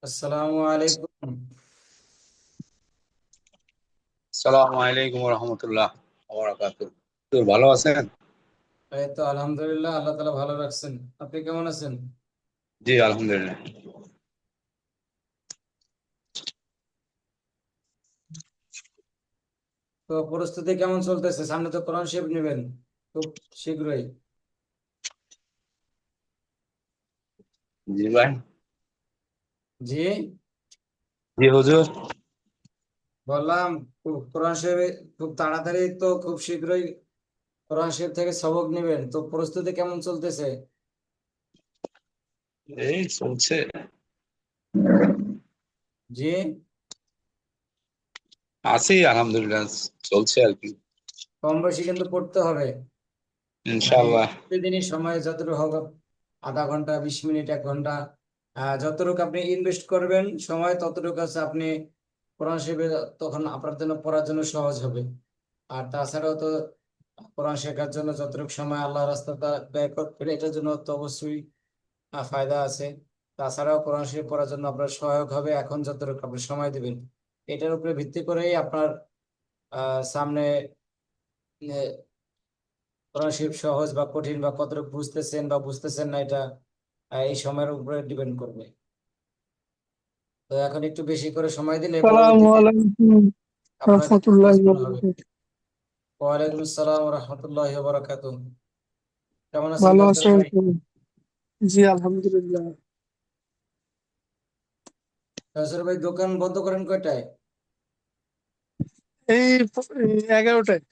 আসসালামু আলাইকুম। সালামু আলাইকুম রহমতুল্লাহ বারাকাতুহু। তো ভালো আছেন? এই তো আলহামদুলিল্লাহ, আল্লাহ তাআলা ভালো রাখছেন। আপনি কেমন আছেন? জি আলহামদুলিল্লাহ। তো পরিস্থিতি কেমন চলতেছে? সামনে তো কোরআন শরীফ নেবেন খুব শীঘ্রই। জি ভাই। জি, জি হুজুর। বললাম কোরআন শরীফ খুব তাড়াতাড়ি তো খুব শীঘ্রই কোরআন শরীফ থেকে সবক নেবেন, তো প্রস্তুতি কেমন চলতেছে? এই চলছে। জি, আছি আলহামদুলিল্লাহ, চলছে আর কি। কম বেশি কিন্তু পড়তে হবে। মানে ইনশাআল্লাহ। প্রতিদিনই সময় যতটুকু হোক, আধা ঘন্টা, 20 মিনিট, 1 ঘন্টা, যতটুকু আপনি ইনভেস্ট করবেন সময়, ততটুকু আছে আপনি কোরআন শরীফে তখন আপনার জন্য পড়ার জন্য সহজ হবে। আর তাছাড়াও তো কোরআন শেখার জন্য যতটুকু সময় আল্লাহ রাস্তাটা ব্যয় করবেন, এটার জন্য তো অবশ্যই ফায়দা আছে। তাছাড়াও কোরআন শরীফ পড়ার জন্য আপনার সহায়ক হবে এখন যতটুকু আপনি সময় দিবেন। এটার উপরে ভিত্তি করেই আপনার সামনে কোরআন শরীফ সহজ বা কঠিন বা কতটুকু বুঝতেছেন বা বুঝতেছেন না, এটা এই সময়ের উপরে ডিপেন্ড করবে। তো এখন একটু বেশি করে সময় দিলে সালামু পরবর্তীতে আলাইকুম আপনার কাছে সহজ রহমতুল্লাহি ওয়া মনে হবে। বারাকাতুহু। ওয়ালাইকুম আসসালাম রহমতুল্লাহ বারাকাতু। কেমন আছেন ভালো কাউসার আছেন ভাই? তো? জি আলহামদুলিল্লাহ। কাউসার ভাই, দোকান বন্ধ করেন কয়টায়? এই 11টায়।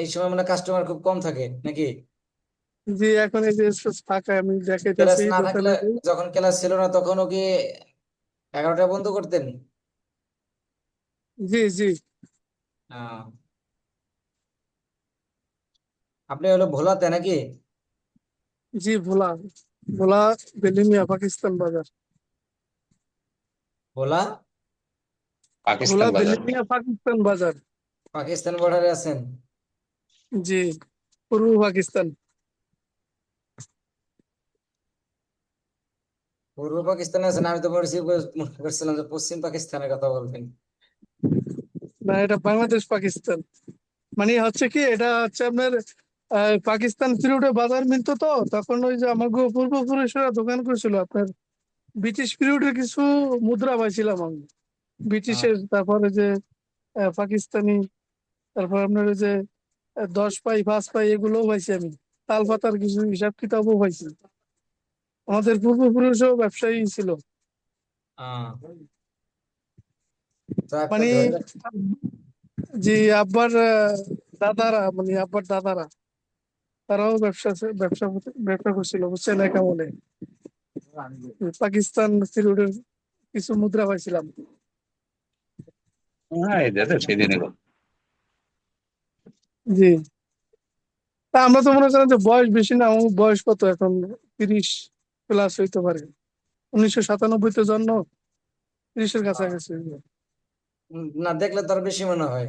এই সময় মানে কাস্টমার খুব কম থাকে নাকি? জি এখন এই যে ফাঁকা আমি ক্লাস দেখাইতেছি না থাকলে, দোকানে। যখন ক্লাস ছিল না তখনও কি 11টায় বন্ধ করতেন? জি জি আহ, আপনি হলো ভোলাতে নাকি? জি ভোলা। ভোলা বেলিমিয়া পাকিস্তান বাজার। ভোলা ভোলা পাকিস্তান বাজার। বেলিমিয়া পাকিস্তান বাজার। পাকিস্তান বর্ডারে আছেন? জি পূর্ব পাকিস্তান। পূর্ব পাকিস্তানে আছেন, আমি তো মনে করছিলাম যে পশ্চিম পাকিস্তানের কথা বলবেন। না এটা বাংলাদেশ পাকিস্তান। মানে হচ্ছে কি এটা হচ্ছে আপনার পাকিস্তান পিরিয়ডে বাজার মিলতো তো তখন ওই যে আমার পূর্বপুরুষরা দোকান করেছিল আপনার ব্রিটিশ পিরিয়ডের কিছু মুদ্রা পাইছিলাম আমি আহ, ব্রিটিশের। তারপরে যে পাকিস্তানি, তারপর আপনার ওই যে 10 পাই 5 পাই এগুলোও পাইছি আমি। তাল পাতার কিছু হিসাব কিতাবও পাইছি। আমাদের পূর্বপুরুষও ব্যবসায়ী ছিল। আহ, যাক, মানে ধরে রাখ- জি আব্বার দাদারা মানে আব্বার দাদারা তারাও ব্যবসা ব্যবসা করছিল বুঝছেন একা বলে। পাকিস্তান পিরিয়ডের কিছু মুদ্রা পাইছিলাম। হ্যাঁ এটা তো সেদিনের কথা। জি তা আমরা তো মনে করেন যে বয়স বেশি না, আমার বয়স কত এখন, 30 প্লাস হইতে পারে। 1997-তে জন্ম, 30-এর আহ, কাছাকাছি। না দেখলে তার বেশি মনে হয়।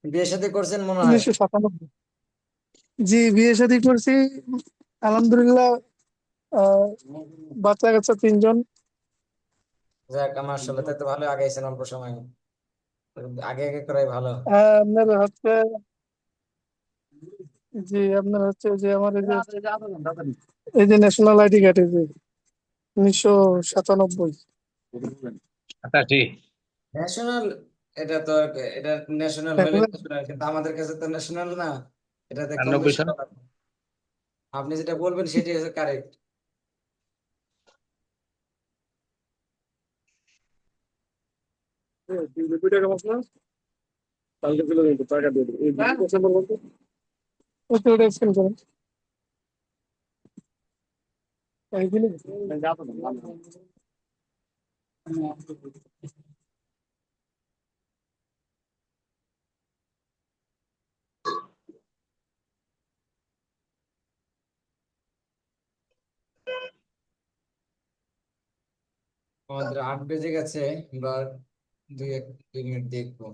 বিয়ে শাদী করছেন মনে হয়। 1997। জি বিয়ে শাদী করছি আলহামদুলিল্লাহ। আহ বাচ্চা কাচ্চা 3 জন। যাক, আমার আসলে তাই তো ভালো আগাইছেন অল্প সময়। আগে আগে করাই ভালো। আপনার হচ্ছে জি আপনার হচ্ছে যে আমার এই যে ন্যাশনাল আইডি কার্ড, এই যে 1997। আচ্ছা ঠিক। ন্যাশনাল, এটা তো এটা ন্যাশনাল হইলে এখন ন্যাশনাল, কিন্তু আমাদের কাছে তো ন্যাশনাল না। এটাতে কম 91 বেশি সাল। করা। আপনি যেটা বলবেন সেটি হচ্ছে কারেক্ট। ওকে ওটা স্ক্যান করেন। এই দিলে আমাদের 8 বেজে গেছে। আমরা 2 মিনিট দেখবো।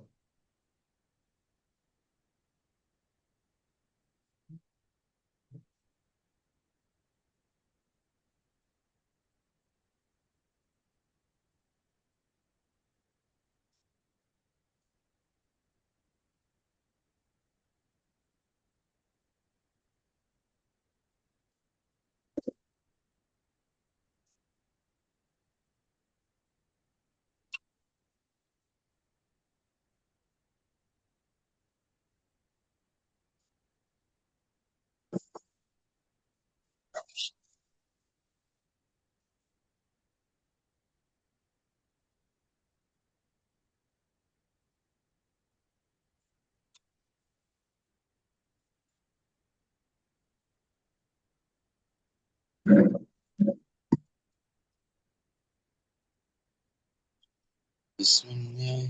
بسم الله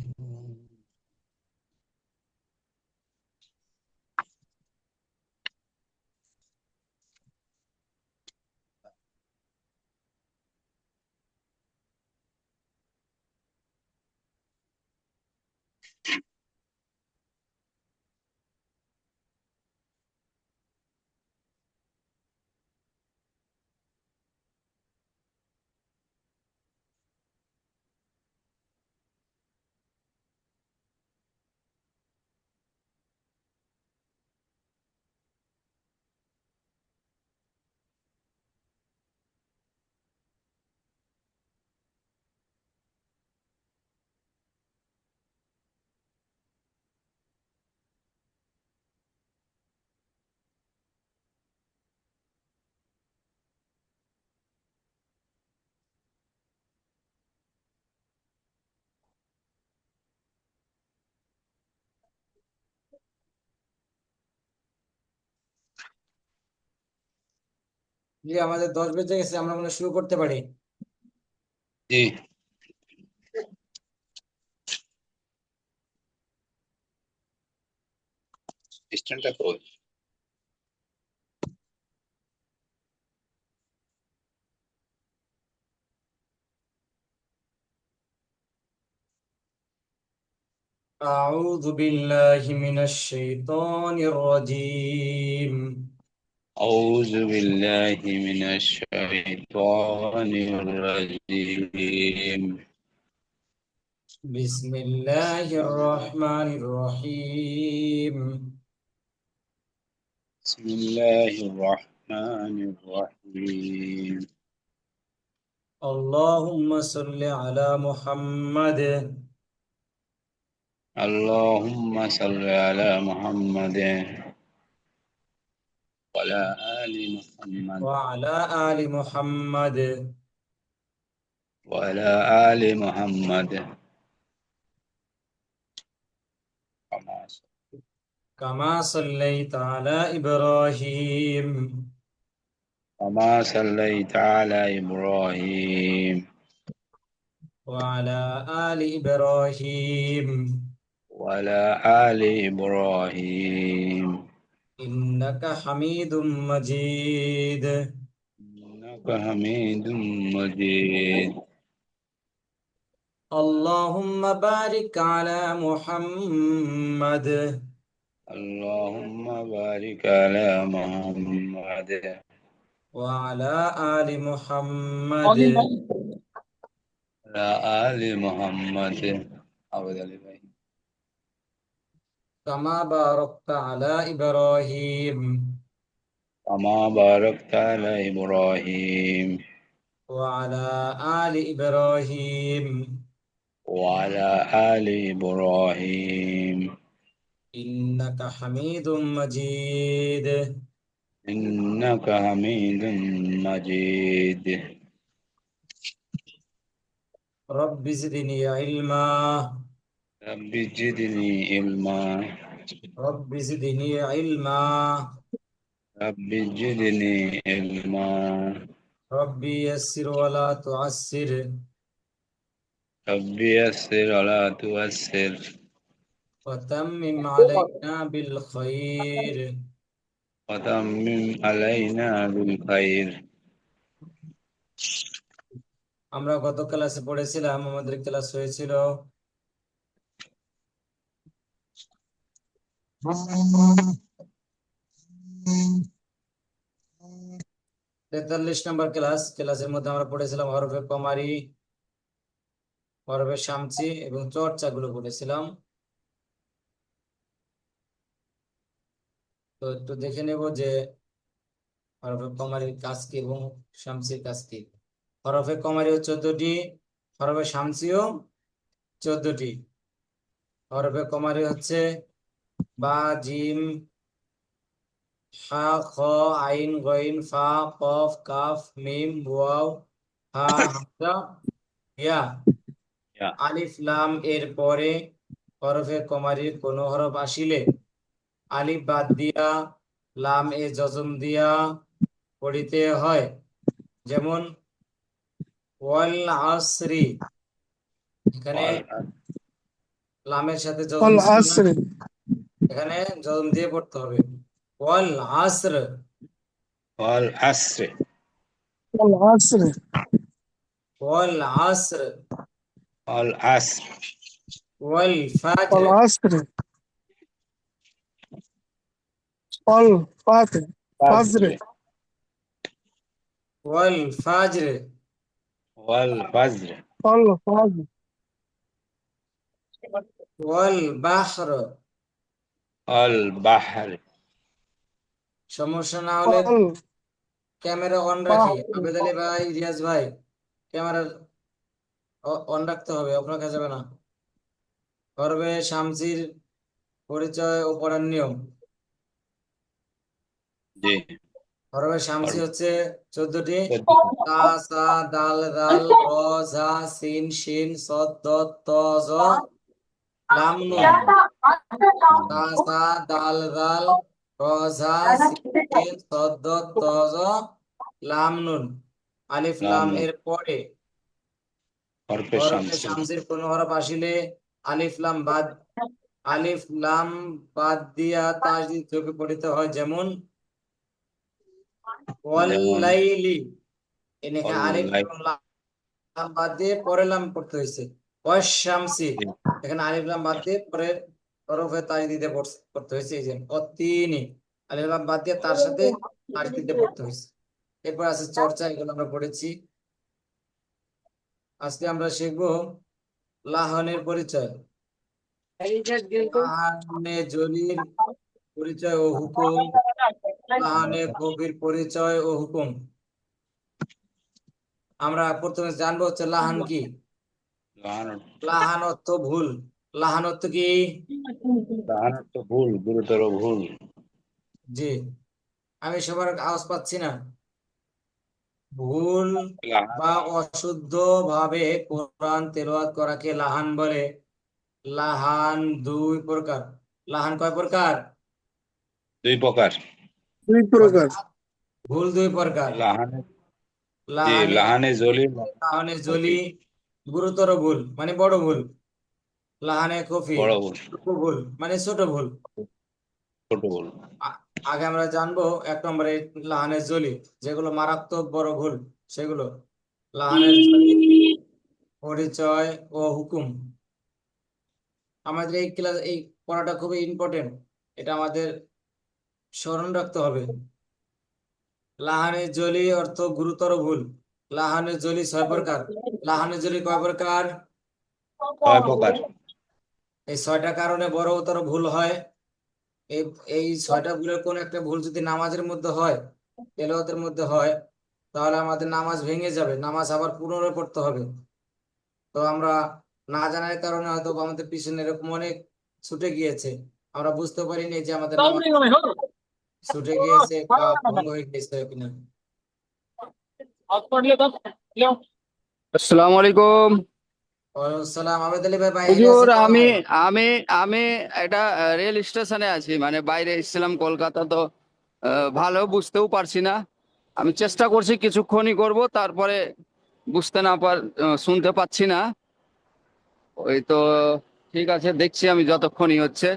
জি, আমাদের 10 বেজে গেছে, আমরা মনে হয় শুরু করতে পারি। জি স্ট্যান্ডটা কই أعوذ بالله من الشيطان الرجيم. أعوذ بالله من الشيطان الرجيم بسم الله الرحمن الرحيم. بسم الله الرحمن الرحيم اللهم صل على محمد اللهم صل على محمد وعلى آل محمد وعلى آل محمد وعلى آل محمد كما كما صليت على إبراهيم كما صليت على إبراهيم وعلى آل إبراهيم وعلى آل إبراهيم إنك حميد مجيد. إنك حميد مجيد اللهم بارك على محمد اللهم بارك على محمد وعلى آل محمد وعلى آل محمد أبدا لله كما باركت على إبراهيم كما باركت على إبراهيم وعلى آل إبراهيم وعلى آل إبراهيم إنك حميد مجيد. إنك حميد مجيد رب زدني علما. رب زدني علما رب زدني علما. رب زدني علما ربي يسر ولا تعسر رب يسر ولا تؤسر وتمم علينا بالخير. وتمم علينا بالخير আমরা গত ক্লাসে পড়েছিলাম, আমাদের ক্লাস হয়েছিল 43 নম্বর ক্লাস। ক্লাসের মধ্যে আমরা পড়েছিলাম হরফে কমারি, হরফে শামসি এবং চর্চাগুলো পড়েছিলাম। তো একটু দেখে নেব যে হরফে কমারির কাজ কি এবং শামসির কাজ কি। হরফে কমারিও 14টি, হরফে শামসিও 14টি। হরফে কমারি হচ্ছে বা, জিম, হা, খ, আইন, গইন, ফা, কফ, কাফ, মিম, ওয়াও, হা, হামজা, ইয়া। يا আলিফ লাম এর পরে হরফে কমারির কোন হরফ আসিলে আলিফ বাদ দিয়া লাম এ জজম দিয়া পড়িতে হয়। যেমন ওয়াল আসরি, এখানে ওয়াল লামের সাথে জজম ওয়াল ছিল না, আসর এখানে জজম দিয়ে পড়তে হবে। ওয়াল আসর, ওয়াল আসর ওয়াল আসর ওয়াল আসর, ওয়াল আসর ওয়াল ফাজর, ওয়াল আসর ওয়াল ফাজর ফাজর ওয়াল ফাজর, ওয়াল ফাজর ওয়াল ফাজর ওয়াল বাহর। ওয়াল বাহর সমস্যা না হলে ওয়াল ক্যামেরা অন রাখি। বাহর আবেদ আলী ভাই, রিয়াজ ভাই, ক্যামেরা অন রাখতে হবে, অফ রাখা যাবে না। হরবে শামসির পরিচয় ও পড়ার নিয়ম। জি হরবে শামসি আর হচ্ছে 14টি: চোদ্দটি। তা, সা, দাল, রাল, র, ঝা, সিন, শিন, সদ, দত, ত, জ, লাম, নুন। লাম তা, সা, দাল, রাল, র, ঝা, সিন, শিন, সদ, দত, ত, জ, লাম, নুন। আলিফ লাম লাম নুন এর পরে হরফে হরফে শামসি শামসির কোন হরফ আসিলে আলিফ লাম বাদ, আলিফ লাম বাদ দিয়া তাসদিদ যোগে পঠিত হয়, যেমন যেমন ওয়াল্লাইলি। এনেকে আলিফ ওয়াল্লাই এবং লাম বাদ দিয়ে পরে লাম পড়তে হয়েছে। ওয়াশ-শামসি, এখানে আলিফ লাম বাদ দিয়ে পরে হরফে তাসদিদে পড়তে হয়েছে। এই যে অতিনি, আলিফ লাম বাদ দিয়ে তার সাথে তাসদিদে পড়তে হয়েছে। এরপর আছে চর্চা, এগুলো আমরা পড়েছি। আজকে আমরা শিখবো লাহনের পরিচয়। লাহানে জলির পরিচয় ও হুকুম, লাহানে কবির পরিচয় ও হুকুম। আমরা প্রথমে জানবো হচ্ছে লাহান কি। লাহান লাহান অর্থ ভুল। লাহান অর্থ কি? লাহান তো ভুল, গুরুতর ভুল। জি, আমি সবার আওয়াজ পাচ্ছি না। ভুল লাহান বা অশুদ্ধ ভাবে কোরআন তেলাওয়াত করাকে লাহান বলে। লাহান দুই প্রকার। লাহান কয় প্রকার? দুই প্রকার। দুই প্রকার। অর্থাৎ ভুল দুই প্রকার। লাহানে জি লাহানে লাহানে জলি লাহানে জলি গুরুতর ভুল মানে বড় ভুল। লাহানে কফি বড় ভুল, অল্প ভুল মানে ছোট ভুল। ছোট ভুল। আ- আগে আমরা জানবো 1 নম্বরে লাহানের জলি, যেগুলো মারাত্মক বড় ভুল সেগুলো। লাহানের জলি, পরিচয় ও হুকুম। আমাদের এই ক্লাস, এই পড়াটা খুবই ইম্পর্টেন্ট, এটা আমাদের স্মরণ রাখতে হবে। লাহানের জলি অর্থ গুরুতর ভুল। লাহানের জলি 6 প্রকার। লাহানের জলি কয় প্রকার? ছয় প্রকার। এই 6টা কারণে বড়তর ভুল হয়। এই এই 6টা ভুলের কোন একটা ভুল যদি নামাজের মধ্যে হয়, তেলাওয়াতের মধ্যে হয়, তাহলে আমাদের নামাজ ভেঙে যাবে, নামাজ আবার পুনরায় পড়তে হবে। তো আমরা না জানার কারণে হয়তো বা আমাদের পিছনে এরকম অনেক ছুটে গিয়েছে, আমরা বুঝতে পারিনি যে আমাদের নামাজ ছুটে গিয়েছে বা ভঙ্গ হয়ে গিয়েছে কিনা। আসসালামু আলাইকুম ওয়ালাইকুম আসসালাম। আবেদ আলী ভাই বাইরে হুজুর। আছেন মনে আমি হয়। আমি আমি একটা রেল স্টেশনে আছি, মানে বাইরে এসেছিলাম কলকাতা তো। ভালো বুঝতেও পারছি না। আমি চেষ্টা করছি কিছুক্ষণই করব, তারপরে বুঝতে না শুনতে পাচ্ছি না। ওই তো ঠিক আছে, দেখছি আমি যতক্ষণই হচ্ছে।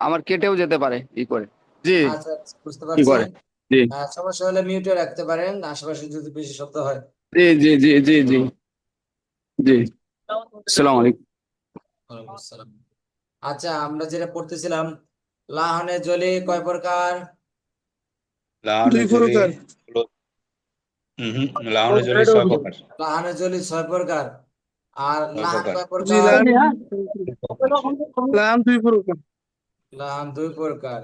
আমার কেটেও যেতে পারে ই করে। জি, আচ্ছা আচ্ছা, বুঝতে কি পারছি। করে। জি সমস্যা হলে মিউটে রাখতে পারেন, আশেপাশে যদি বেশি শব্দ হয়। জি জি জি জি জি জি। আসসালামু আলাইকুম। ওয়ালাইকুম আসসালাম। আচ্ছা, আমরা যেটা পড়তেছিলাম, লাহানে জলি কয় প্রকার? লাহানে দুই জলি প্রকার। হলো লাহানে জলি ছয় প্রকার। লাহানে জলি 6 প্রকার। আর ছয় লাহান প্রকার। কয় জি প্রকার? লাম, দুই প্রকার। লাম দুই প্রকার। লাহান 2 প্রকার।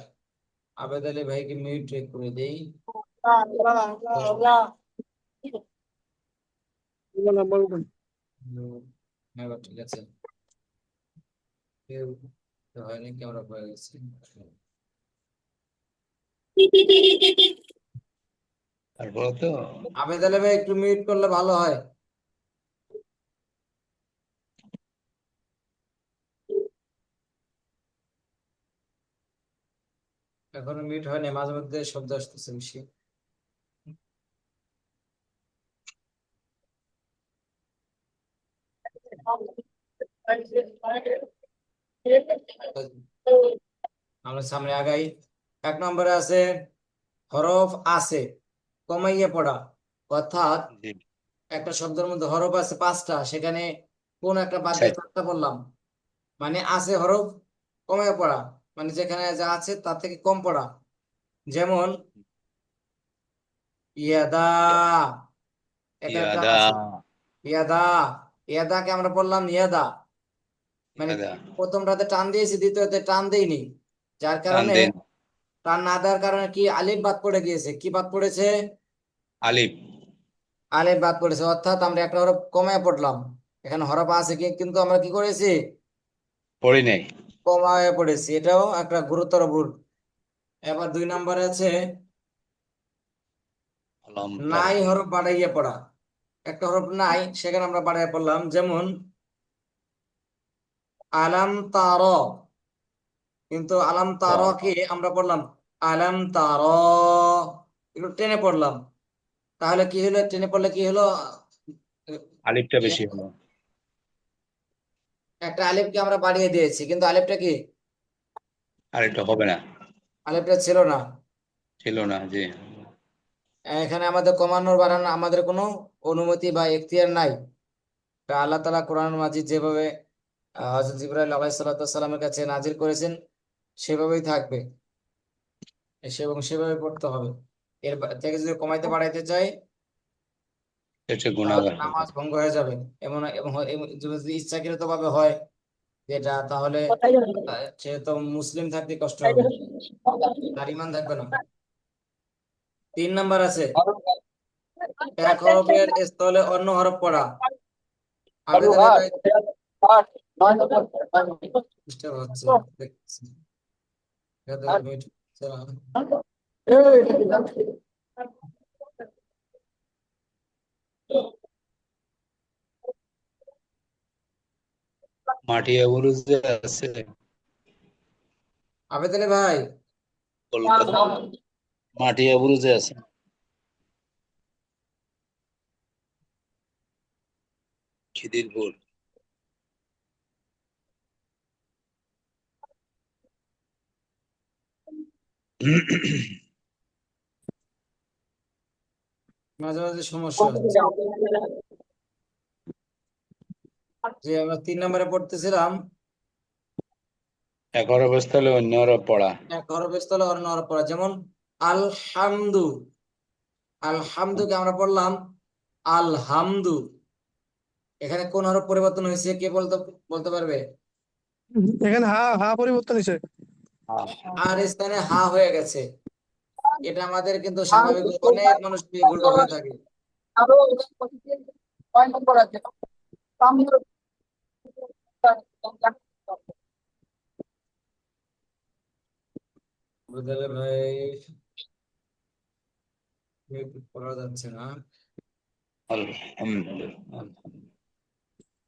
আবেদ আলী ভাইকে মিউট করে দেই। বলবেন, বলবেন। এবার ঠিক আছে। কেউ তো হয়নি, ক্যামেরা হয়ে গেছে। তারপরে তো আবেদ আলী ভাই একটু মিউট করলে ভালো হয়। এখনো মিউট হয়নি, মাঝে মধ্যে শব্দ আসতেছে বেশি। আমরা সামনে আগাই। 1 নম্বরে আছে হরফ আছে কমাইয়া পড়া, অর্থাৎ জি একটা শব্দের মধ্যে হরফ আছে 5টা, সেখানে কোন একটা বাদ দিয়ে 4টা পড়লাম, মানে আছে হরফ কমাইয়া পড়া, মানে যেখানে যা আছে তার থেকে কম পড়া। যেমন ইয়াদা, এখানে টান ইয়াদা আছে ইয়াদা, ইয়াদাকে আমরা পড়লাম ইয়াদা, মানে ইয়াদা প্রথমটাতে টান দিয়েছি, দ্বিতীয়তে টান দেইনি, যার কারণে তানদিন টান না দেওয়ার কারণে কি আলিফ বাদ পড়ে গিয়েছে। কি বাদ পড়েছে? আলিফ আলিফ বাদ পড়েছে, অর্থাৎ আমরা একটা হরফ কমায় পড়লাম। এখানে হরফ আছে কি, কিন্তু আমরা কি করেছি? পড়ি নাই। কমায় পড়েছি, এটাও একটা গুরুতর ভুল। এবার 2 নম্বরে আছে আলম নাই হরফ বাড়াইয়া পড়া। একটা হরফ নাই, সেখানে আমরা বাড়াইয়া পড়লাম, যেমন আলাম তার, কিন্তু আলাম তার কি আমরা পড়লাম আলাম তার, একটু টেনে পড়লাম, তাহলে কি হলো? টেনে পড়লে কি হলো? আলিফটা বেশি হলো। একটা আলিফকে আমরা বাড়িয়ে দিয়েছি, কিন্তু আলিফটা কি? আলিফটা হবে না, আলিফটা ছিল না। ছিল না। জি এখানে আমাদের কমানোর বাড়ানো আমাদের কোনো অনুমতি বা এখতিয়ার নাই। তা আল্লাহ তাআলা কোরআন মাজিদ যেভাবে হযরত জিবরাইল আলাইহিস সালামের কাছে নাজিল করেছেন সেভাবেই থাকবে, এবং সেভাবে পড়তে হবে। থেকে যদি কমাইতে বাড়াইতে চাই এটা তাহলে গুনাহগার হবে। নামাজ ভঙ্গ হয়ে যাবে। এমন এবং যদি ইচ্ছাকৃত ভাবে হয় যেটা, তাহলে সে তো মুসলিম থাকতে কষ্ট হবে, তার ইমান থাকবে না। 3 নম্বর আছে এক হরফের স্থলে অন্য হরফ পড়া। আবেদন ভাই ডিস্টার্ব হচ্ছে, দেখছি। মাটিয়া বুরুজে আছে আবেদন ভাই কলকাতা, মাটিয়া বুরুজে আছে। খিদিরপুর মাঝে মাঝে সমস্যা হচ্ছে। যে আমরা 3 নম্বরে পড়তেছিলাম, এক হরফ স্থলে অন্য হরফ পড়া। এক হরফের স্থলে অন্য হরফ পড়া, যেমন আলহামদু, আলহামদুকে আমরা পড়লাম আলহামদু। এখানে কোন হরফ পরিবর্তন হয়েছে, কে বলতে বলতে পারবে? এখানে হা হা পরিবর্তন হয়েছে। আর স্থানে হা হয়ে গেছে। এটা আমাদের কিন্তু স্বাভাবিক, অনেক মানুষ এই ভুলটা হয়ে থাকে। বুঝলে ভাই, পড়া যাচ্ছে না। আলহামদুলিল্লাহ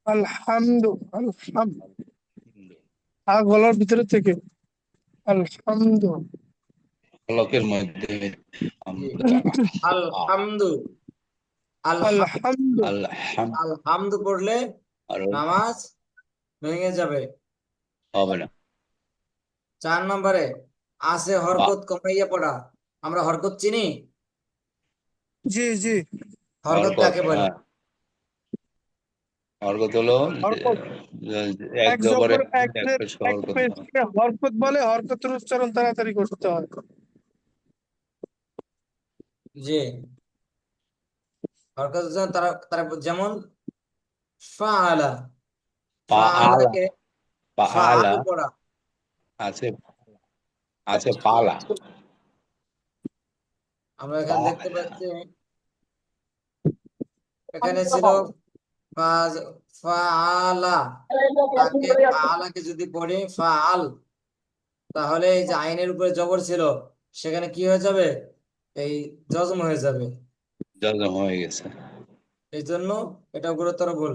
আলহামদু আলহাম হা গলার ভিতরে থেকে আলহামদু। ফলকের মধ্যে জি। আমরা আলহামদু, আলহামদু আলহাম আলহামদু পড়লে আর নামাজ ভেঙে যাবে। হবে না। 4 নম্বরে আছে বা হরকত কমাইয়া পড়া। আমরা হরকত চিনি? জি জি। হরকত হরকত, কাকে বলে? হ্যাঁ হরকত হলো হরকত এক এক জবরে জবর এক এক পেশ পেশ এক হরকত। পেশকে হরকত বলে। হরকতের উচ্চারণ তাড়াতাড়ি করতে হয়। জি, হরকত তারা তারা যেমন ফাআলা, পাআলা, ফাআলাকে পাআলা ফাআল পড়া। আছে, আছে পালা, আমরা এখানে দেখতে পালা পাচ্ছি, এখানে ছিল ফাআলা, তাকে ফাআলাকে যদি পড়ি ফাআল, তাহলে এই যে আইনের উপরে জবর ছিল সেখানে কি হয়ে যাবে? এই জজম হয়ে যাবে। জজম হয়ে গেছে। এই জন্য এটা গুরুতর ভুল।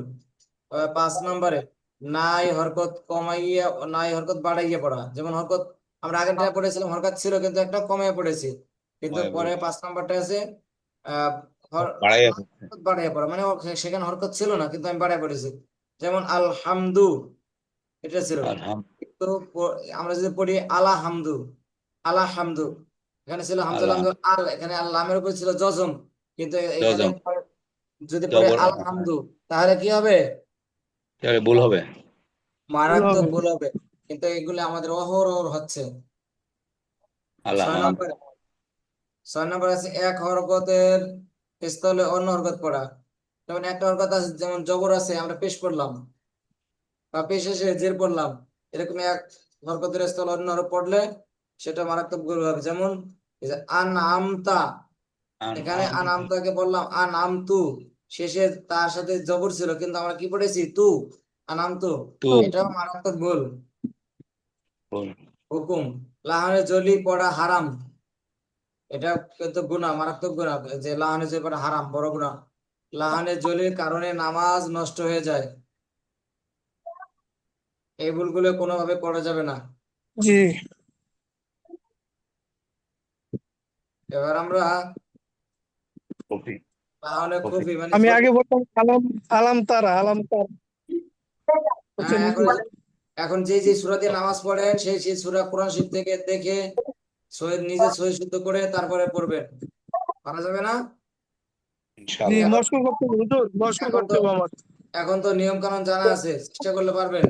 5 নম্বরে নাই হরকত কমাইয়া, নাই হরকত বাড়াইয়া পড়া। যেমন হরকত আমরা আগেরটা পড়েছিলাম হরকত ছিল, কিন্তু একটা কমাইয়া পড়েছি, কিন্তু পরে 5 নম্বরটা আছে আহ বাড়াইয়া হরকত বাড়াইয়া পড়া, মানে সেখানে হরকত ছিল না কিন্তু আমি বাড়াইয়া পড়েছি। যেমন আলহামদু, এটা ছিল। আলহাম তো আমরা যদি পড়ি আলা হামদু, আলা হামদু, এখানে ছিল হামজা লাম আল্লাহ আল, এখানে আল লামের উপর ছিল জজম, কিন্তু এখানে জজম যদি পড়ে জবর আল হামদু তাহলে কি হবে? তাহলে ভুল হবে। ভুল মারাত্মক হবে। ভুল হবে। কিন্তু এগুলো আমাদের অহরহ হচ্ছে। আল্লাহ ছয় নম্বর, ছয় নম্বর আছে এক হরকতের স্থলে অন্য হরকত পড়া। যেমন একটা হরকত আছে, যেমন জবর আছে, আমরা পেশ পড়লাম বা পেশ এসে জের পড়লাম, এরকম এক হরকতের স্থলে অন্য হরকত পড়লে সেটা মারাত্মক ভুল হবে। যেমন এই যে আন আমতা, আন এখানে আম আন আমতাকে বললাম আন আমতু, শেষে তার সাথে জবর ছিল কিন্তু আমরা কি পড়েছি তু, আন আমতু, তু এটাও মারাত্মক ভুল। ভুল। হুকুম লাহানে জলি পড়া হারাম, এটা কিন্তু গুনাহ, মারাত্মক গুনাহ, যে লাহানে জলি পড়া হারাম, বড় গুনাহ। লাহানে জলির কারণে নামাজ নষ্ট হয়ে যায়, এই ভুলগুলো কোনোভাবে করা যাবে না। জি। এবার আমরা কপি লাহানে কপি খুফি মানে আমি ছোট। আগে বলতাম আলাম, আলাম তারা, আলাম তারা হচ্ছে হ্যাঁ, এখন নিজে। এখন যে যে সূরা দিয়ে নামাজ পড়েন সেই সেই সূরা কোরআন শরীফ থেকে দেখে সহি, নিজে সহি শুদ্ধ করে তারপরে পড়বেন, পারা যাবে না। জি, ইনশাআল্লাহ। এখন মস্ক করতে হবে হুজুর, মস্ক এখন করতে তো হবে আমার। এখন তো নিয়ম কানুন জানা আছে, চেষ্টা করলে পারবেন।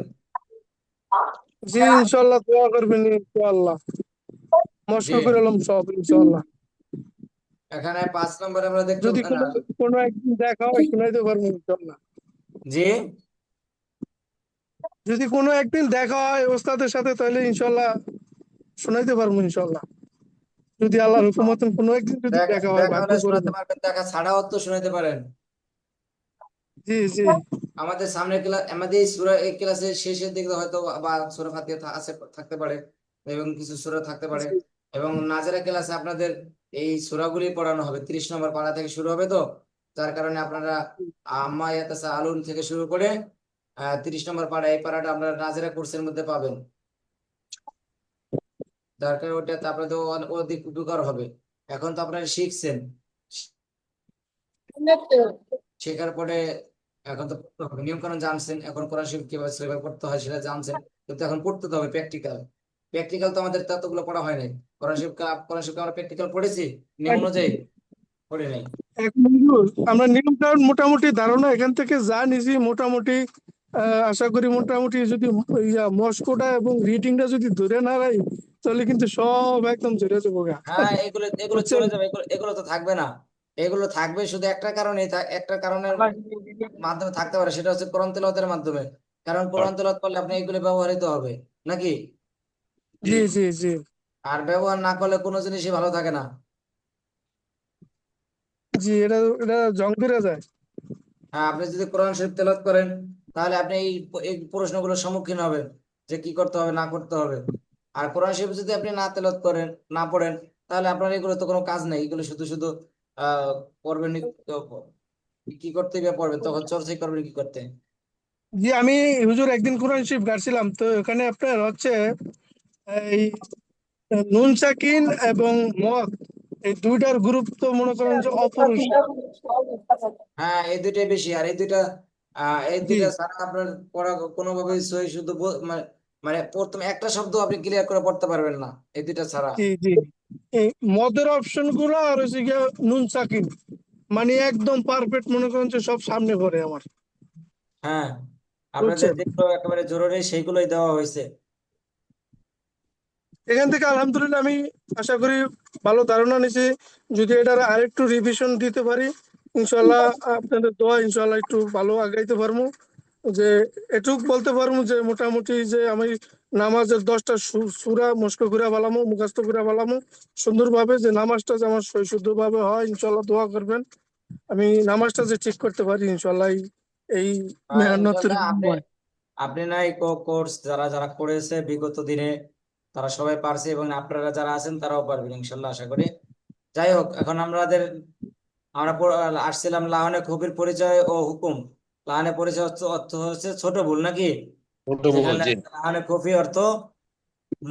জি ইনশাল্লাহ, দোয়া করবেন ইনশাল্লাহ, মস্ক জি, করে এলাম সব ইনশাল্লাহ। এখানে 5 নম্বরে আমরা দেখতে যদি না। কোনো কোনো একদিন দেখা হয় শোনাইতে পারবো ইনশাল্লাহ। জি, যদি কোনো একদিন দেখা হয় ওস্তাদের সাথে তাহলে ইনশাল্লাহ শোনাইতে পারবো ইনশাল্লাহ। যদি আল্লাহর হুকুম মতন কোনো একদিন যদি দেখা দেখা হয়, দেখা ভাগ্য হলে করে শোনাতে দেন। পারবেন, দেখা ছাড়াও তো শোনাতে পারেন। জি জি আমাদের সামনের ক্লাস, আমাদের এই সূরা, এই ক্লাসের শেষের দিকে হয়তো বা সূরা ফাতিহা আছে, থাকতে পারে, এবং কিছু সূরা থাকতে পারে। জি এবং নাজেরা ক্লাসে আপনাদের এই সূরাগুলি পড়ানো হবে, 30 নম্বর পারা থেকে শুরু হবে, তো যার কারণে আপনারা আম্মা ইয়াতাসা আলুন থেকে শুরু করে 30 নম্বর পারা, এই পারাটা আপনারা নাজেরা কোর্সের মধ্যে পাবেন, যার কারণে ওটাতে আপনাদের অধিক উপকার হবে। এখন তো আপনারা শিখছেন, শেখার পরে এখন তো পড়তে হবে, নিয়ম কানুন জানছেন, এখন কোরআন শরীফ কিভাবে সেভাবে পড়তে হয় সেটা জানছেন, কিন্তু এখন পড়তে তো হবে প্র্যাকটিক্যাল। প্র্যাকটিক্যাল তো আমাদের ততগুলো পড়া হয় নাই। কোরআন শরীফকে আমরা প্র্যাকটিক্যাল পড়েছি নিয়ম অনুযায়ী, পড়ে নাই। এখন হুজুর, আমরা নিয়মটা মোটামুটি ধারণা এখান থেকে যা নিছি মোটামুটি, আশা করি মোটামুটি যদি মস্কোটা এবং রিডিংটা যদি ধরে না রাই তাহলে কিন্তু সব একদম ধরে যাবো গা। হ্যাঁ, এগুলো এগুলো বুঝছেন? চলে যাবে, এগুলো এগুলো তো থাকবে না। এগুলো থাকবে শুধু একটা কারণে, একটা কারণের মাধ্যমে থাকতে পারে, সেটা হচ্ছে কোরআন তেলাওয়াতের মাধ্যমে। কারণ কোরআন তেলাওয়াত করলে আপনি এগুলো ব্যবহৃত হবে নাকি, জি জি জি আর ব্যবহার না করলে কোনো জিনিসই ভালো থাকে না। জি, এটা এটা জং ধরে যায়। হ্যাঁ, আপনি যদি কোরআন শরীফ তেলাওয়াত করেন তাহলে আপনি এই প্রশ্নগুলোর সম্মুখীন হবেন, যে কি করতে হবে না করতে হবে। আর কোরআন শরীফ যদি আপনি না তেলাওয়াত করেন, না পড়েন, তাহলে আপনার এগুলো তো কোনো কাজ নেই, এগুলো শুধু শুধু পড়বেন, তো কি করতে গিয়ে পড়বেন, তখন চর্চাই করবেন কি করতে। জি, আমি হুজুর একদিন কোরআন শরীফ গাড়ছিলাম তো, এখানে আপনার হচ্ছে এই নুন সাকিন এবং মদ, এই দুইটার গুরুত্ব মনে করেন যে অপরিসীম। হ্যাঁ, এই দুইটাই বেশি, আর এই দুইটা এই জি দুইটা ছাড়া আপনার পড়া কোনোভাবে সহি শুদ্ধ মানে, মানে প্রথম একটা শব্দ আপনি ক্লিয়ার করে পড়তে পারবেন না এই দুইটা ছাড়া। জি জি, এই মদের অপশন গুলো আর হচ্ছে গিয়ে নুন সাকিন, মানে একদম পারফেক্ট মনে করেন যে সব সামনে পড়ে আমার। হ্যাঁ, আপনাদের বুঝছেন? যেগুলো একেবারে জরুরি সেইগুলোই দেওয়া হয়েছে। এখান থেকে আলহামদুলিল্লাহ আমি আশা করি ভালো ধারণা নিছি। যদি এটার আরেকটু রিভিশন দিতে পারি ইনশাল্লাহ, আপনাদের দোয়া ইনশাল্লাহ একটু ভালো আগাইতে পারবো। যে এটুক বলতে পারবো যে মোটামুটি যে আমি নামাজের 10টা সূরা মস্ক করে বালামো, মুখস্থ করে বালামো সুন্দরভাবে, যে নামাজটা যে আমার শুদ্ধ ভাবে হয় ইনশাল্লাহ দোয়া করবেন। আমি নামাজটা যে ঠিক করতে পারি ইনশাল্লাহ এই মেহনতের ইনশাল্লাহ, আপনি বিনিময়ে। আপনি নাই কোর্স যারা যারা করেছে বিগত দিনে তারা সবাই পারছে, এবং আপনারা যারা আছেন তারাও পারবেন ইনশাল্লাহ আশা করি। যাই হোক, এখন আমরা আসছিলাম লাহনে খুবির পরিচয় ও হুকুম। লাহনে পরিচয় অর্থ হচ্ছে ছোট ভুল নাকি, ছোট যেখানে ভুল, জি। লাহনে খুফি অর্থ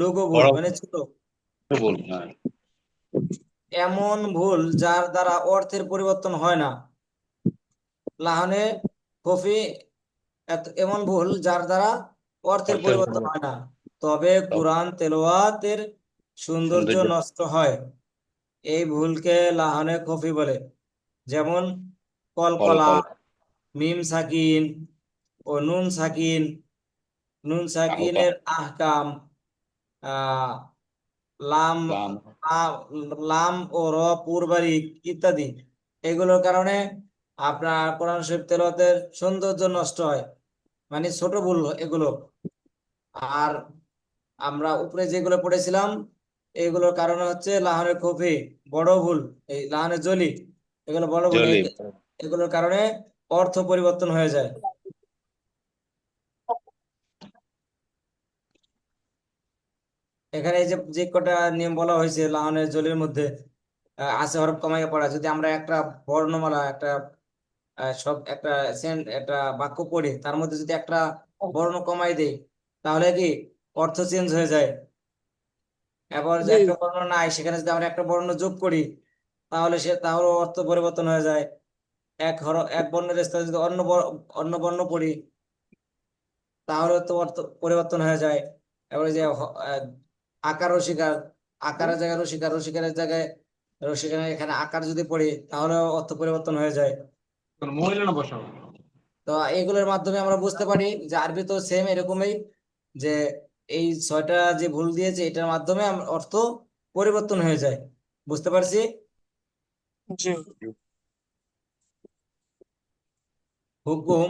লঘু ভুল বড় মানে ছোট, ভুল, হ্যাঁ। এমন ভুল যার দ্বারা অর্থের পরিবর্তন হয় না। লাহনে খুফি এমন ভুল যার দ্বারা অর্থের অর্থের পরিবর্তন পরিবর্তন। হয় না, তবে কোরআন তেলাওয়াতের সৌন্দর্য সৌন্দর্য। নষ্ট হয়। এই ভুলকে লাহানে খফি বলে, যেমন কলকলা, কলকল। মিম সাকিন ও নুন সাকিন, নুন আহকাম। সাকিনের আহকাম, আহ লাম লাম। লাম ও র পূর্বারিক ইত্যাদি, এগুলোর কারণে আপনার কোরআন শরীফ তেলাওয়াতের সৌন্দর্য নষ্ট হয়, মানে ছোট ভুল এগুলো। আর আমরা উপরে যেগুলো পড়েছিলাম এগুলোর কারণে হচ্ছে লাহানের কফি, বড় ভুল। এই লাহানের জলি, এগুলো বড় ভুল। জলি। এগুলোর কারণে অর্থ পরিবর্তন হয়ে যায়। এখানে এই যে যে কটা নিয়ম বলা হয়েছে লাহানের জলির মধ্যে, আছে হরফ কমাইয়া পড়া। যদি আমরা একটা বর্ণমালা, একটা সব একটা একটা বাক্য পড়ি, তার মধ্যে যদি একটা বর্ণ কমাই দেই, তাহলে কি অর্থ চেঞ্জ হয়ে যায়। এবার যে জি। একটা বর্ণ নাই, সেখানে যদি আমরা একটা বর্ণ যোগ করি, তাহলে অর্থ পরিবর্তন হয়ে যায়। এক বর্ণের স্থানে যদি অন্য বর্ণ পড়ি, তাহলে তো অর্থ পরিবর্তন হয়ে যায়। এবারে যে আকার রসিকার, আকারের জায়গায় রসিকার, রসিকারের জায়গায় রসিকারের এখানে আকার যদি পড়ি, তাহলে অর্থ পরিবর্তন হয়ে যায়। তো এগুলোর মাধ্যমে আমরা বুঝতে পারি যে আরবি তো সেম এরকমই, যে এই ছয়টা যে ভুল দিয়েছে এটার মাধ্যমে অর্থ পরিবর্তন হয়ে যায়। বুঝতে পারছি? জি। হুকুম,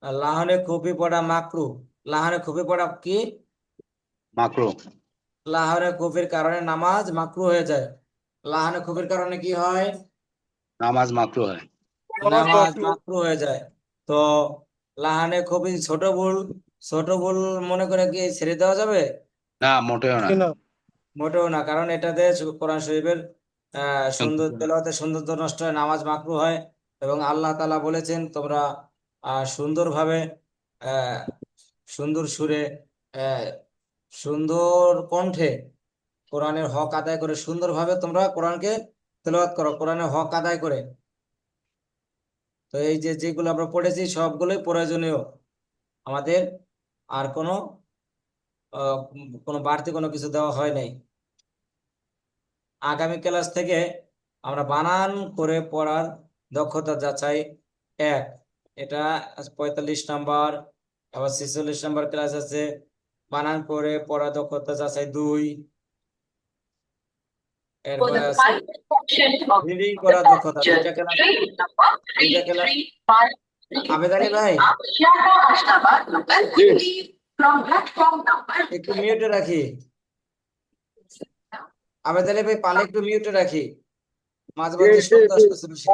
লাহানে খুপি পড়া মাকরু। লাহানে খুপি পড়া কি? মাকরু। লাহানে খুপির কারণে নামাজ মাকরু হয়ে যায়। লাহানে খুপির কারণে কি হয়? নামাজ মাকরু হয়। নামাজ নামাজ মাকরু। মাকরু হয়ে যায়। তো লাহানে খুবই ছোট ভুল, ছোট ভুল মনে করে কি ছেড়ে দেওয়া যাবে? না, মোটেও না। জি না। মোটেও না, কারণ এটাতে কোরআন শরীফের সুন্দর তেলাওয়াতের সৌন্দর্য নষ্ট হয়, নামাজ মাকরু হয়। এবং আল্লাহ তাআলা বলেছেন, তোমরা সুন্দরভাবে, আহ, সুন্দর সুরে, আহ, সুন্দর কণ্ঠে কোরআনের হক আদায় করে, সুন্দরভাবে তোমরা কোরআনকে তেলাওয়াত করো, কোরআনের হক আদায় করে। তো এই যে যেগুলো আমরা পড়েছি সবগুলোই প্রয়োজনীয় আমাদের। আর কোনো বাড়তি কোনো কিছু দেওয়া হয় নাই। আগামী ক্লাস থেকে আমরা বানান করে পড়ার দক্ষতা যাচাই 1, এটা 45 নাম্বার। আবার 46 নাম্বার ক্লাস আছে বানান করে পড়া দক্ষতা যাচাই 2। For এরপরে the আছে final portion of reading the করা দক্ষতা, passenger, train number দুইটা ক্লাস। 335 আবেদ আলী ভাই, up Shaka Ashdabad local will leave from platform number একটু মিউটে রাখি। আবেদ আলী ভাই, পালে একটু মিউটে রাখি, মাঝে মাঝে শব্দ আসতেছে বেশি।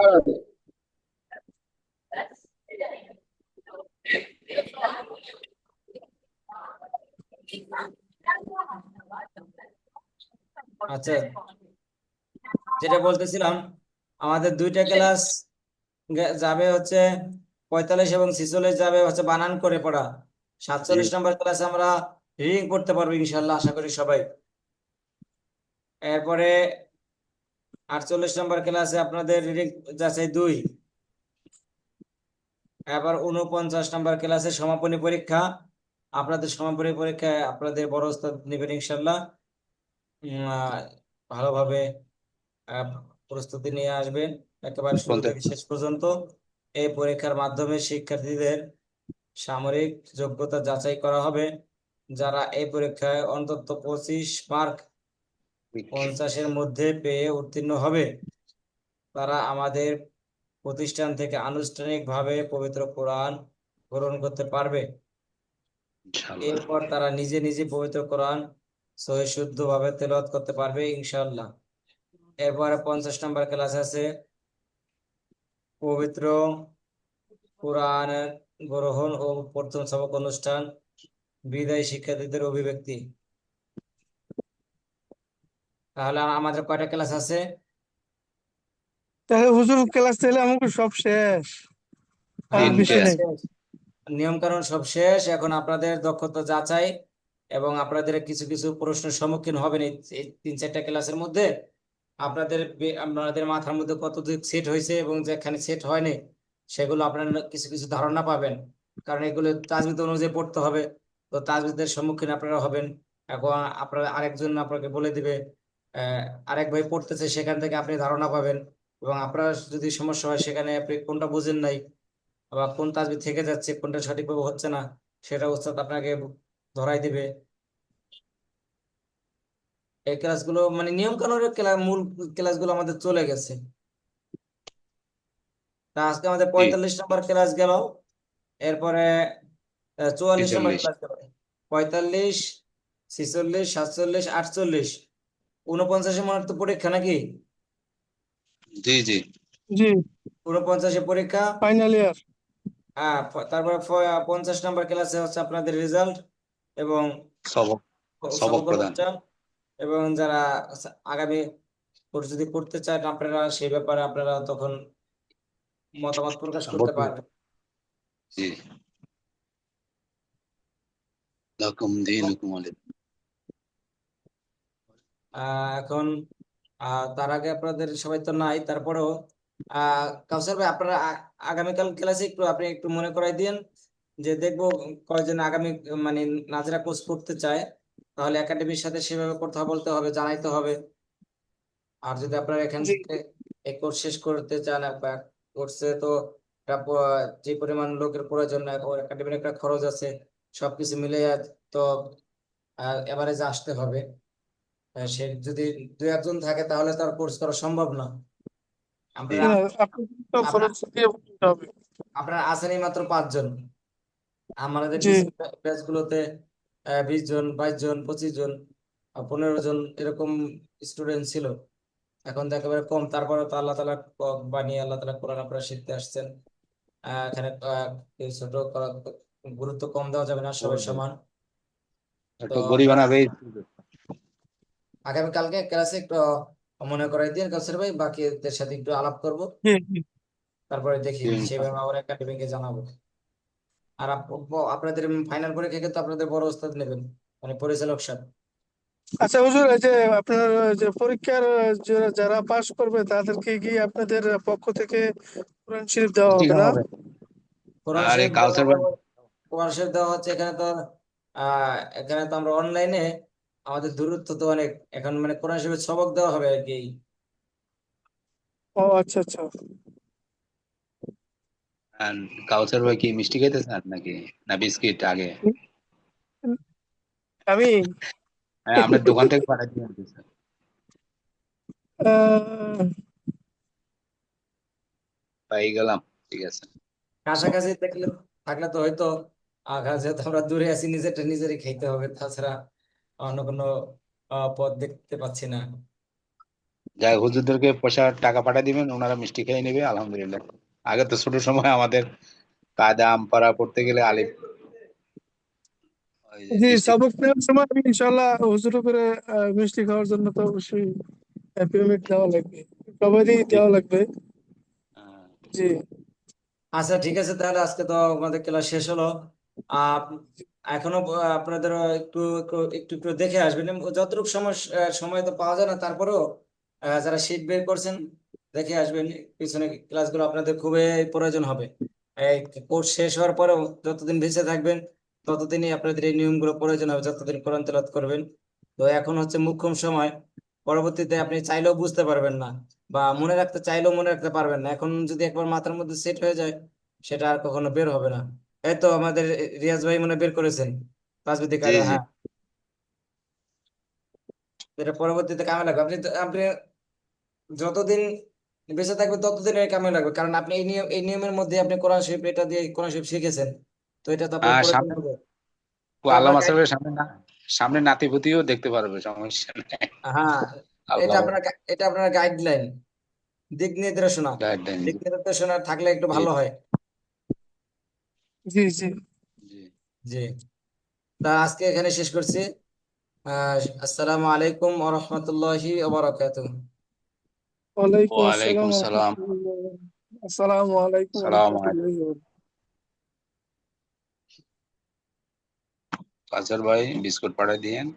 আচ্ছা, যেটা বলতেছিলাম, আমাদের দুইটা ক্লাস যাবে হচ্ছে 45 এবং 46 যাবে হচ্ছে বানান করে পড়া। 47 নাম্বার ক্লাসে আমরা রিডিং করতে পারবো ইনশাল্লাহ, আশা করি সবাই। এরপরে 48 নাম্বার ক্লাসে আপনাদের রিডিং যাচাই 2। এবার 49 নাম্বার ক্লাসে সমাপনী পরীক্ষা। আপনাদের সমাপনী পরীক্ষায় আপনাদের বড় ওস্তাদ নেবেন ইনশাল্লাহ। ভালোভাবে আহ, প্রস্তুতি নিয়ে আসবেন একেবারে শুরু থেকে শেষ পর্যন্ত। এই পরীক্ষার মাধ্যমে শিক্ষার্থীদের সামরিক যোগ্যতা যাচাই করা হবে। যারা এই পরীক্ষায় অন্তত 25 মার্ক 50-এর মধ্যে পেয়ে উত্তীর্ণ হবে, তারা আমাদের প্রতিষ্ঠান থেকে আনুষ্ঠানিকভাবে পবিত্র কোরআন গ্রহণ করতে পারবে। এরপর তারা নিজে নিজে পবিত্র কোরআন সহি শুদ্ধভাবে তেলাওয়াত করতে পারবে ইনশাআল্লাহ। এরপরে 50 নাম্বার ক্লাস আছে পবিত্র কোরআন গ্রহণ ও প্রথম সবক অনুষ্ঠান, বিদায়ী শিক্ষার্থীদের অভিব্যক্তি। তাহলে আমাদের কয়টা ক্লাস আছে? তাহলে হুজুর ক্লাস তাহলে আমাকে সব শেষ, আর বেশি নেই। নিয়ম কানুন সব শেষ, এখন আপনাদের দক্ষতা যাচাই এবং আপনাদের কিছু কিছু প্রশ্নের সম্মুখীন হবেন এই 3-4টা ক্লাসের মধ্যে। আপনাদের মাথার মধ্যে কতটুকু সেট হয়েছে এবং যেখানে সেট হয়নি সেগুলো আপনারা কিছু কিছু ধারণা পাবেন। কারণ এগুলো তাজবিদ অনুযায়ী পড়তে হবে। তো তাজবিদের সম্মুখীন আপনারা হবেন। এখন আপনারা আরেকজন আপনাকে বলে দিবে, আরেক ভাই পড়তেছে, সেখান থেকে আপনি ধারণা পাবেন। এবং আপনার যদি সমস্যা হয় সেখানে আপনি কোনটা বুঝেন নাই বা কোন তাজবিদ থেকে যাচ্ছে, কোনটা সঠিকভাবে হচ্ছে না, সেটা উস্তাদ আপনাকে ধরাই দিবে। এই ক্লাসগুলো মানে নিয়ম কানুনের মূল ক্লাসগুলো আমাদের চলে গেছে। তা আজকে আমাদের জি 45 নম্বর ক্লাস গেল। এরপরে 44 নম্বর 46। ক্লাস গেল। 45, 46, 47, 48, 49 মনে হয় তো পরীক্ষা নাকি? জি জি। জি, 49 পরীক্ষা। Final year. হ্যাঁ, তারপরে 50 নম্বর ক্লাসে হচ্ছে আপনাদের রেজাল্ট এবং সবক সবক সবক প্রদান। অনুষ্ঠান। এবং যারা আগামী কোর্স যদি করতে চান আপনারা, সেই ব্যাপারে আপনারা তখন মতামত প্রকাশ করতে ভর্তি। পারবেন। জি। লাকুম দীনুকুম ওয়ালিদ। এখন তার আগে আপনাদের সবাই তো নাই, তারপরেও কাউসার ভাই আপনারা আগামীকাল ক্লাসে একটু আপনি একটু মনে করাই দিন, যে দেখবো কয়জন আগামী মানে নাজরা কোর্স করতে চায়, তাহলে একাডেমির সাথে সেভাবে কথা বলতে হবে, জানাইতে হবে। আর যদি আপনারা এখান জি, থেকে এই কোর্স শেষ করতে চান, বা কোর্সে তো একটা যে পরিমাণ লোকের প্রয়োজন, একাডেমির একটা খরচ আছে, সবকিছু মিলে তো এভারেজ আসতে হবে। সে যদি দুই একজন থাকে তাহলে তো আর কোর্স করা সম্ভব না। আপনারা না, আপনাকে তো আপনার খরচ দিয়ে বলতে হবে। আপনারা আছেনই মাত্র 5 জন। আমাদের জি, ব্যাচ গুলোতে 20 জন, 22 জন, 25 জন, 15 জন এরকম স্টুডেন্ট ছিল। এখন তো একেবারে কম, তারপরে তো আল্লাহ তালা বানিয়ে আল্লাহ তালা কোরআন আপনারা শিখতে আসছেন। এখানে কেউ ছোট গুরুত্ব কম দেওয়া যাবে না, সবাই সমান। তো একটু আমরা গরিবানা বেশ। আগামীকালকে ক্লাসে একটু মনে করাই দিয়ে কাউসার ভাই, বাকিদের সাথে একটু আলাপ করব, জি, জি। তারপরে দেখি জি, সেভাবে আবার একাডেমিকে জানাবো। আর আপনাদের ফাইনাল পরীক্ষা কিন্তু আপনাদের বড় ওস্তাদ নেবেন, মানে পরিচালক সাহেব। আচ্ছা হুজুর, এই যে আপনার যে পরীক্ষার যারা পাস করবে তাদেরকে কি আপনাদের পক্ষ থেকে কোরআন শরীফ দেওয়া মিষ্টি হবে না? খাওয়াবে। কোরআন আরে শরীফ দেওয়া কাউসার ভাই। কোরআন শরীফ দেওয়া হচ্ছে এখানে তো। এখানে তো আমরা অনলাইনে, আমাদের দূরত্ব তো অনেক, এখন মানে কোরআন শরীফের সবক দেওয়া হবে আর কি। ও আচ্ছা, আচ্ছা। আর কাউসার ভাই কি মিষ্টি খাইতেছেন নাকি, না বিস্কিট আগে? আমি হ্যাঁ, আপনার দোকান থেকে পাঠাই দিয়ে দিতেছে। আহ, পাই গেলাম। ঠিক আছে। কাছাকাছি থাকলে থাকলে তো হয়তো, যেহেতু আমরা দূরে আছি, নিজেরটা নিজেরই খাইতে হবে, তাছাড়া অন্য কোনো পথ দেখতে পাচ্ছি না। যাই হুজুরদেরকে পয়সা টাকা পাঠিয়ে দিবেন, ওনারা মিষ্টি খেয়ে নেবে আলহামদুলিল্লাহ। আগে তো ছোট সময় আমাদের কায়দা আম পাড়া পড়তে গেলে আলিফ, ওই যে জি, মিষ্টি। সবক নেওয়ার সময় আমি ইনশাল্লাহ হুজুর করে মিষ্টি খাওয়ার জন্য তো অবশ্যই পেমেন্ট দেওয়া লাগবে, সবারই দেওয়া লাগবে। জি। আচ্ছা ঠিক আছে, তাহলে আজকে তো আমাদের ক্লাস শেষ হলো। আপ এখনো আপনাদের একটু একটু একটু একটু দেখে আসবেন, যতটুকু সময় সময় তো পাওয়া যায় না, তারপরেও যারা শীট বের করছেন দেখে আসবেন। পিছনে ক্লাসগুলো আপনাদের খুবই প্রয়োজন হবে। এই কোর্স শেষ হওয়ার পরেও যতদিন বেঁচে থাকবেন ততদিনই আপনাদের এই নিয়মগুলো প্রয়োজন হবে, যতদিন কোরআন তেলাওয়াত করবেন। তো এখন হচ্ছে মোক্ষম সময়, পরবর্তীতে আপনি চাইলেও বুঝতে পারবেন না, বা মনে রাখতে চাইলেও মনে রাখতে পারবেন না। এখন যদি একবার মাথার মধ্যে সেট হয়ে যায়, সেটা আর কখনো বের হবে না। এই তো আমাদের রিয়াজ ভাই মনে বের করেছেন তাজবিদ জি কায়দা, জি হ্যাঁ। এটা পরবর্তীতে কামে লাগবে। আপনি যতদিন বেঁচে থাকবেন ততদিন এর কামে লাগবে, কারণ আপনি এই নিয়মের মধ্যে আপনি কোরআন শরীফ, এটা দিয়ে কোরআন শরীফ শিখেছেন। তো এটা তো আপনার প্রয়োজন সামনে হবে। ও তো আল্লাহ আপনার মাসাবের সামনে না, সামনে নাতিপুতিও দেখতে পারবে, সমস্যা নেই। হ্যাঁ, এটা আল্লাহ আপনার এটা আপনার গাইডলাইন, দিক নির্দেশনা। গাইডলাইন। দিক নির্দেশনা থাকলে একটু জি ভালো হয়। জি, জি। জি। জি, তা আজকে এখানে শেষ করছি। আসসালামু আলাইকুম ওয়া রাহমাতুল্লাহি ওয়া বারাকাতুহু। ওয়ালাইকুম আসসালাম ওয়ালাইকুম ওয়া সালাম। রাহমাতুল্লাহি আসসালামু আলাইকুম ওয়া সালাম আলাইকুম। রাহমাতুল্লাহি কাউসার ভাই বিস্কুট পাঠিয়ে দিয়েন।